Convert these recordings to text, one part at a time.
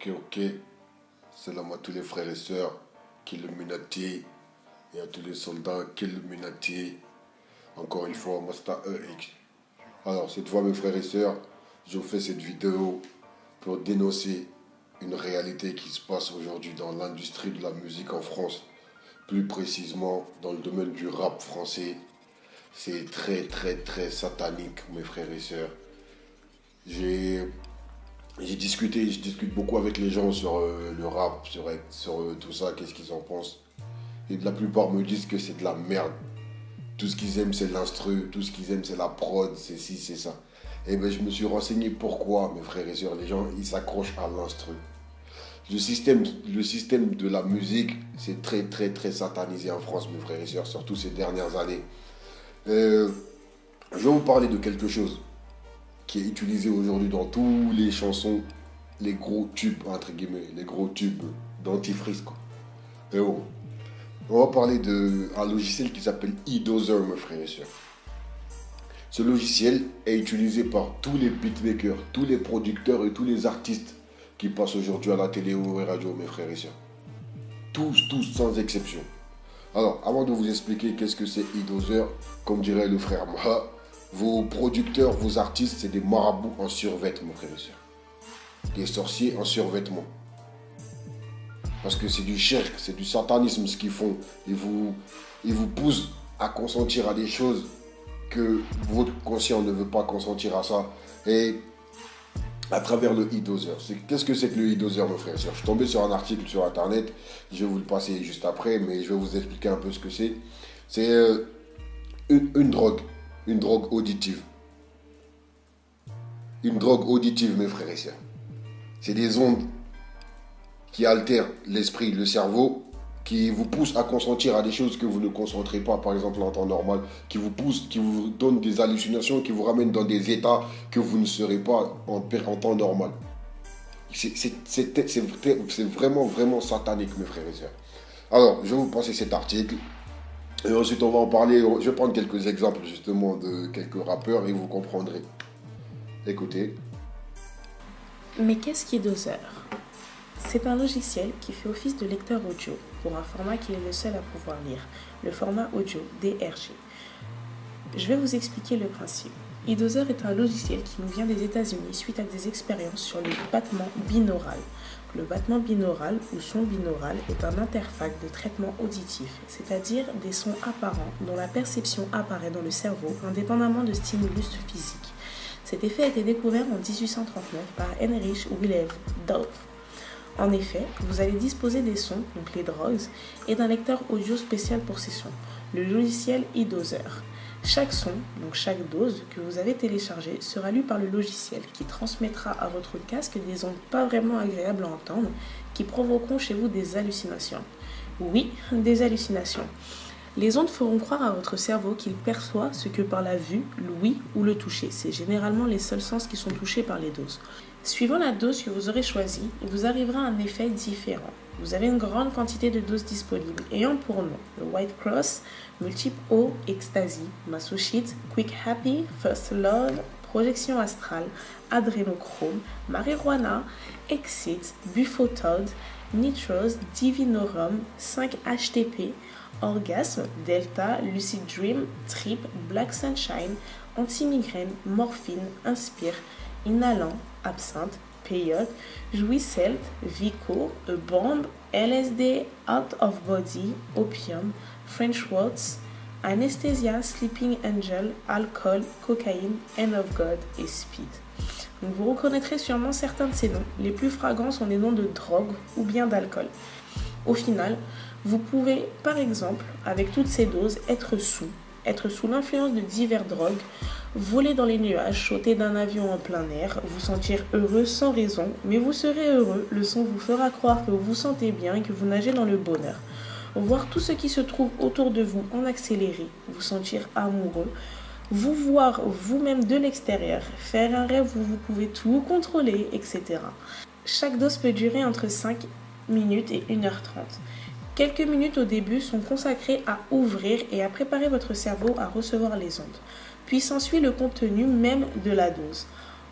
Ok. Salam à tous les frères et sœurs, Killuminati, et à tous les soldats, Killuminati. Encore une fois, Masta EX. Alors, cette fois, mes frères et sœurs, je vous fais cette vidéo pour dénoncer une réalité qui se passe aujourd'hui dans l'industrie de la musique en France. Plus précisément, dans le domaine du rap français. C'est très satanique, mes frères et sœurs. J'ai discuté, je discute beaucoup avec les gens sur le rap, sur tout ça, qu'est-ce qu'ils en pensent. Et la plupart me disent que c'est de la merde. Tout ce qu'ils aiment, c'est l'instru, tout ce qu'ils aiment, c'est la prod, c'est ci, c'est ça. Et bien, je me suis renseigné pourquoi, mes frères et sœurs, les gens, ils s'accrochent à l'instru. Le système de la musique, c'est très satanisé en France, mes frères et sœurs, surtout ces dernières années. Je vais vous parler de quelque chose qui est utilisé aujourd'hui dans toutes les chansons, les gros tubes, entre guillemets, les gros tubes dentifrice, quoi. Et oh, on va parler d'un logiciel qui s'appelle eDozer, mes frères et sœurs. Ce logiciel est utilisé par tous les beatmakers, tous les producteurs et tous les artistes qui passent aujourd'hui à la télé ou aux radios, mes frères et sœurs. Tous, sans exception. Alors, avant de vous expliquer qu'est-ce que c'est eDozer, comme dirait le frère Maha, vos producteurs, vos artistes, c'est des marabouts en survêtement, frères et sœurs. Des sorciers en survêtement. Parce que c'est du shirk, c'est du satanisme ce qu'ils font. Ils vous poussent à consentir à des choses que votre conscient ne veut pas consentir à ça. Et à travers le eDozer. Qu'est-ce que c'est que le eDozer, mes frères et sœurs? Je suis tombé sur un article sur internet, je vais vous le passer juste après, mais je vais vous expliquer un peu ce que c'est. C'est une drogue auditive. Une drogue auditive, mes frères et sœurs. C'est des ondes qui altèrent l'esprit, le cerveau, qui vous poussent à consentir à des choses que vous ne concentrez pas, par exemple en temps normal, qui vous poussent, qui vous donnent des hallucinations, qui vous ramènent dans des états que vous ne serez pas en temps normal. C'est vraiment satanique, mes frères et sœurs. Alors, je vais vous passer cet article. Et ensuite, on va en parler. Je vais prendre quelques exemples, justement, de quelques rappeurs et vous comprendrez. Écoutez. Mais qu'est-ce qu'eDozer ? C'est un logiciel qui fait office de lecteur audio pour un format qui est le seul à pouvoir lire, le format audio DRG. Je vais vous expliquer le principe. eDozer est un logiciel qui nous vient des États-Unis suite à des expériences sur le battement binaural. Le battement binaural ou son binaural est un interface de traitement auditif, c'est-à-dire des sons apparents dont la perception apparaît dans le cerveau indépendamment de stimulus physiques. Cet effet a été découvert en 1839 par Heinrich Wilhelm Dove. En effet, vous allez disposer des sons, donc les drogues, et d'un lecteur audio spécial pour ces sons, le logiciel eDozer. Chaque son, donc chaque dose que vous avez téléchargée sera lue par le logiciel qui transmettra à votre casque des ondes pas vraiment agréables à entendre qui provoqueront chez vous des hallucinations. Oui, des hallucinations. Les ondes feront croire à votre cerveau qu'il perçoit ce que par la vue, l'ouïe ou le toucher. C'est généralement les seuls sens qui sont touchés par les doses. Suivant la dose que vous aurez choisie, il vous arrivera un effet différent. Vous avez une grande quantité de doses disponibles, ayant pour nom le White Cross, Multiple O, Ecstasy, Masochit, Quick Happy, First Love, Projection Astrale, Adrénochrome, Marijuana, Exit, Buphotode, Nitrose, Divinorum, 5-HTP, Orgasme, Delta, Lucid Dream, Trip, Black Sunshine, Anti-migraine, Morphine, Inspire, Inhalant, Absinthe, Peyote, Jouisselt, Vico, Bomb, LSD, Out of Body, Opium, French Waltz, Anesthesia, Sleeping Angel, Alcool, Cocaïne, End of God et Speed. Donc vous reconnaîtrez sûrement certains de ces noms. Les plus flagrants sont des noms de drogue ou bien d'alcool. Au final, vous pouvez, par exemple, avec toutes ces doses, être sous l'influence de diverses drogues, voler dans les nuages, sauter d'un avion en plein air, vous sentir heureux sans raison, mais vous serez heureux, le son vous fera croire que vous vous sentez bien et que vous nagez dans le bonheur. Voir tout ce qui se trouve autour de vous en accéléré, vous sentir amoureux, vous voir vous-même de l'extérieur, faire un rêve où vous pouvez tout contrôler, etc. Chaque dose peut durer entre 5 minutes et 1h30. Quelques minutes au début sont consacrées à ouvrir et à préparer votre cerveau à recevoir les ondes. Puis s'ensuit le contenu même de la dose.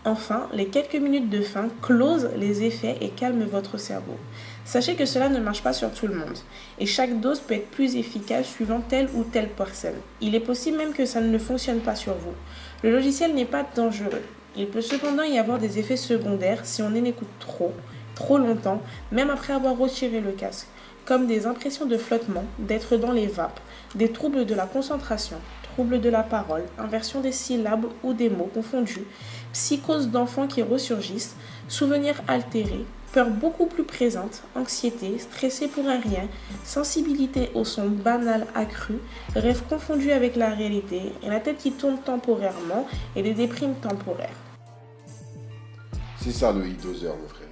Enfin, les quelques minutes de fin closent les effets et calment votre cerveau. Sachez que cela ne marche pas sur tout le monde et chaque dose peut être plus efficace suivant telle ou telle personne. Il est possible même que ça ne fonctionne pas sur vous. Le logiciel n'est pas dangereux. Il peut cependant y avoir des effets secondaires si on en écoute trop longtemps, même après avoir retiré le casque, comme des impressions de flottement, d'être dans les vapes, des troubles de la concentration, troubles de la parole, inversion des syllabes ou des mots confondus, psychose d'enfants qui ressurgissent, souvenirs altérés, peur beaucoup plus présente, anxiété, stressé pour un rien, sensibilité au son banal accru, rêves confondus avec la réalité, et la tête qui tourne temporairement et des déprimes temporaires. C'est ça le e-doseur, mes frères.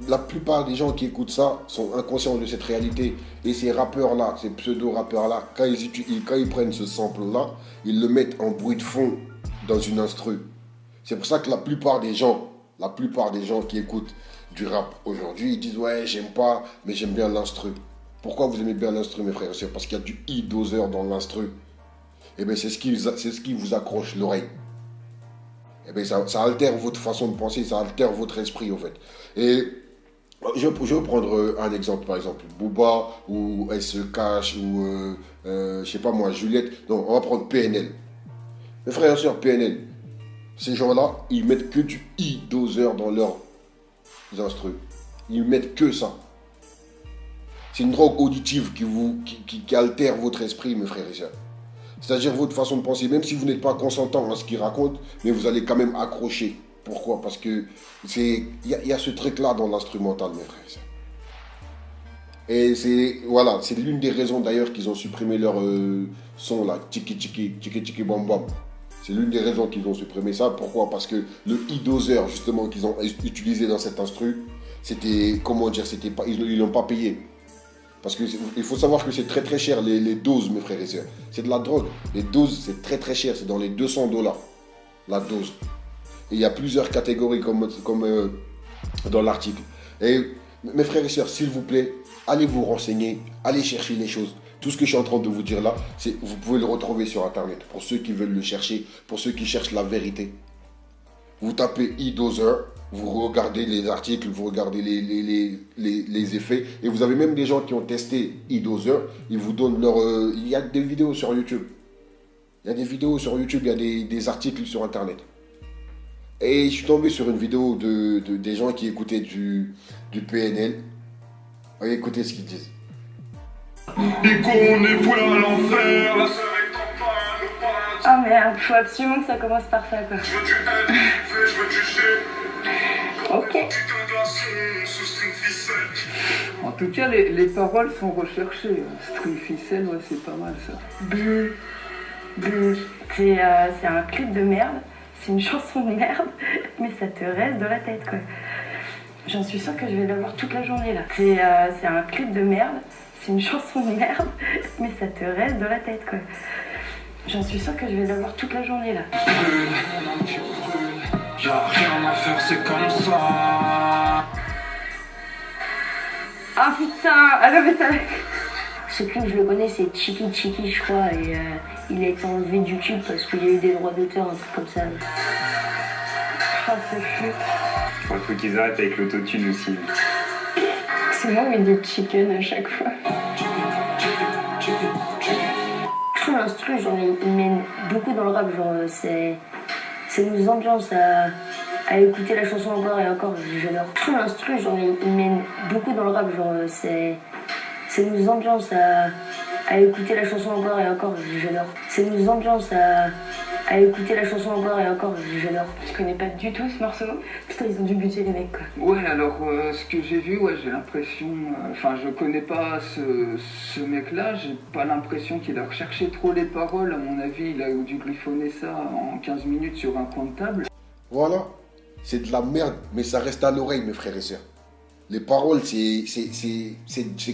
La plupart des gens qui écoutent ça sont inconscients de cette réalité. Et ces rappeurs-là, ces pseudo-rappeurs-là, quand ils prennent ce sample-là, ils le mettent en bruit de fond dans une instru. C'est pour ça que la plupart des gens qui écoutent du rap aujourd'hui, ils disent ouais, j'aime pas, mais j'aime bien l'instru. Pourquoi vous aimez bien l'instru, mes frères et sœurs? Parce qu'il y a du e-doseur dans l'instru. Et bien c'est ce qui vous accroche l'oreille. Eh bien, ça altère votre façon de penser, ça altère votre esprit, en fait. Et je vais prendre un exemple, par exemple, Booba, ou SE ou, je sais pas moi, Juliette. Non, on va prendre PNL. Mes frères et sœurs, PNL, ces gens-là, ils mettent que du e-doseur dans leurs instrus. Ils mettent que ça. C'est une drogue auditive qui altère votre esprit, mes frères et sœurs. C'est-à-dire votre façon de penser, même si vous n'êtes pas consentant à ce qu'il raconte, mais vous allez quand même accrocher. Pourquoi? Parce que il y a ce truc-là dans l'instrumental, mes frères et sœurs. Et c'est l'une des raisons d'ailleurs qu'ils ont supprimé leur son là, tiki tiki, tiki tiki bam bam. C'est l'une des raisons qu'ils ont supprimé ça. Pourquoi? Parce que le e-doseur justement qu'ils ont utilisé dans cet instru, c'était, comment dire, c'était pas, ils l'ont pas payé. Parce qu'il faut savoir que c'est très très cher les doses, mes frères et sœurs. C'est de la drogue. Les doses, c'est très très cher. C'est dans les $200, la dose. Et il y a plusieurs catégories comme dans l'article. Et mes frères et sœurs, s'il vous plaît, allez vous renseigner, allez chercher les choses. Tout ce que je suis en train de vous dire là, vous pouvez le retrouver sur Internet. Pour ceux qui veulent le chercher, pour ceux qui cherchent la vérité. Vous tapez e-doseur, vous regardez les articles, vous regardez les effets. Et vous avez même des gens qui ont testé e-doseur. Ils vous donnent leur... il y a des vidéos sur YouTube. Il y a des vidéos sur YouTube, il y a des articles sur Internet. Et je suis tombé sur une vidéo des gens qui écoutaient du PNL. Allez, écoutez ce qu'ils disent. Et qu'on est voué à l'enfer, la sœur est en panne, le pain. Ah merde, faut absolument que ça commence par ça quoi. Je veux du L, je veux du G. Ok. Putain de glaçon, sous string ficelle. En tout cas, les paroles sont recherchées. String ficelle, ouais, c'est pas mal ça. Bleu. C'est un clip de merde, c'est une chanson de merde, mais ça te reste dans la tête quoi. J'en suis sûre que je vais l'avoir toute la journée là. C'est un clip de merde, c'est une chanson de merde, mais ça te reste dans la tête quoi. J'en suis sûre que je vais l'avoir toute la journée là. Brûle, mon âme qui brûle. Y'a rien à faire, c'est comme ça. Ah putain, ah non mais ça... Ce clip je le connais, c'est Chiki Chiki je crois, et il a été enlevé du YouTube parce qu'il y a eu des droits d'auteur, un truc comme ça. Ah c'est fou. Il faut qu'ils arrêtent avec l'autotune aussi. C'est moi où il dit chicken à chaque fois. Je trouve l'instru, genre, il mène beaucoup dans le rap, genre, c'est nous ambiance à écouter la chanson encore et encore, j'adore. Je trouve l'instru, genre, il mène beaucoup dans le rap, genre, c'est nous ambiance à écouter la chanson encore et encore, j'adore. C'est nous ambiance à écouter la chanson encore et encore, j'adore. Je connais pas du tout ce morceau. Putain, ils ont dû buter les mecs, quoi. Ouais, alors ce que j'ai vu, ouais, j'ai l'impression... Enfin, je connais pas ce mec-là, j'ai pas l'impression qu'il a recherché trop les paroles. À mon avis, il a dû griffonner ça en 15 minutes sur un coin de table. Voilà, c'est de la merde, mais ça reste à l'oreille, mes frères et sœurs. Les paroles, c'est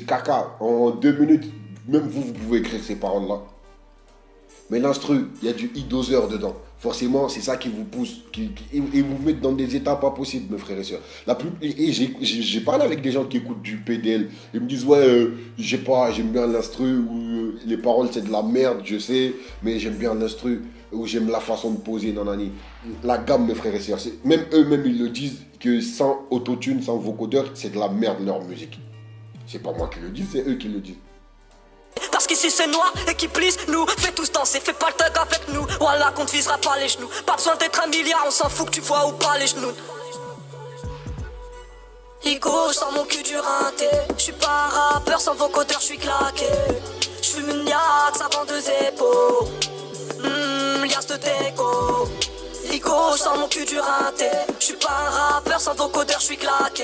caca. En 2 minutes, même vous pouvez écrire ces paroles-là. Mais l'instru, il y a du e-doseur dedans. Forcément, c'est ça qui vous pousse, et vous met dans des états pas possibles, mes frères et sœurs. Et j'ai parlé avec des gens qui écoutent du PDL. Ils me disent, ouais, j'aime bien l'instru, ou les paroles c'est de la merde, je sais, mais j'aime bien l'instru, ou j'aime la façon de poser, nanani. La gamme, mes frères et sœurs, même eux-mêmes, ils le disent, que sans autotune, sans vocodeur, c'est de la merde leur musique. C'est pas moi qui le dis, c'est eux qui le disent. Parce qu'ici c'est noir et qui plisse nous. Fais tous danser, fais pas le thug avec nous. Voilà qu'on te visera pas les genoux. Pas besoin d'être un milliard, on s'en fout que tu vois ou pas les genoux. Igo, je sors mon cul du rinté. Je suis pas un rappeur sans vocodeur, je suis claqué. Je fume une yax avant deux épaules. Liasse de déco. Igo, je sors mon cul du rinté. Je suis pas un rappeur sans vocodeur, je suis claqué.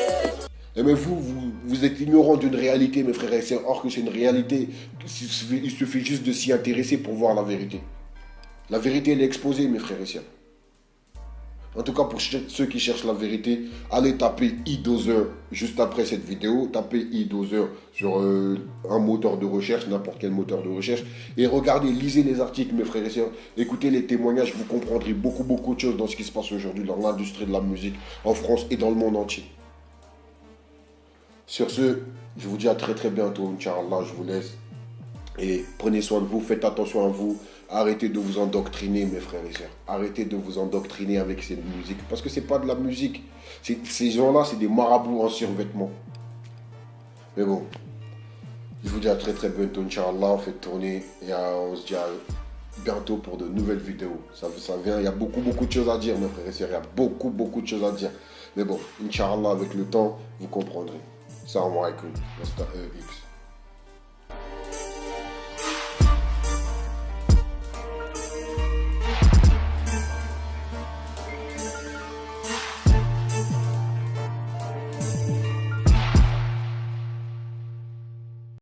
Mais vous êtes ignorant d'une réalité, mes frères et sœurs, or que c'est une réalité. Il suffit juste de s'y intéresser pour voir la vérité. La vérité, elle est exposée, mes frères et sœurs. En tout cas, pour ceux qui cherchent la vérité, allez taper e-dozer juste après cette vidéo. Tapez e-dozer sur un moteur de recherche, n'importe quel moteur de recherche. Et regardez, lisez les articles, mes frères et sœurs. Écoutez les témoignages, vous comprendrez beaucoup de choses dans ce qui se passe aujourd'hui dans l'industrie de la musique en France et dans le monde entier. Sur ce, je vous dis à très bientôt, Inch'Allah, je vous laisse. Et prenez soin de vous, faites attention à vous. Arrêtez de vous endoctriner, mes frères et sœurs. Arrêtez de vous endoctriner avec cette musique. Parce que c'est pas de la musique. Ces gens-là, c'est des marabouts en survêtement. Mais bon, je vous dis à très bientôt, Inch'Allah. Faites tourner et on se dit à bientôt pour de nouvelles vidéos. Ça vient, il y a beaucoup de choses à dire, mes frères et sœurs. Il y a beaucoup de choses à dire. Mais bon, Inch'Allah, avec le temps, vous comprendrez. Salam alaikum. X.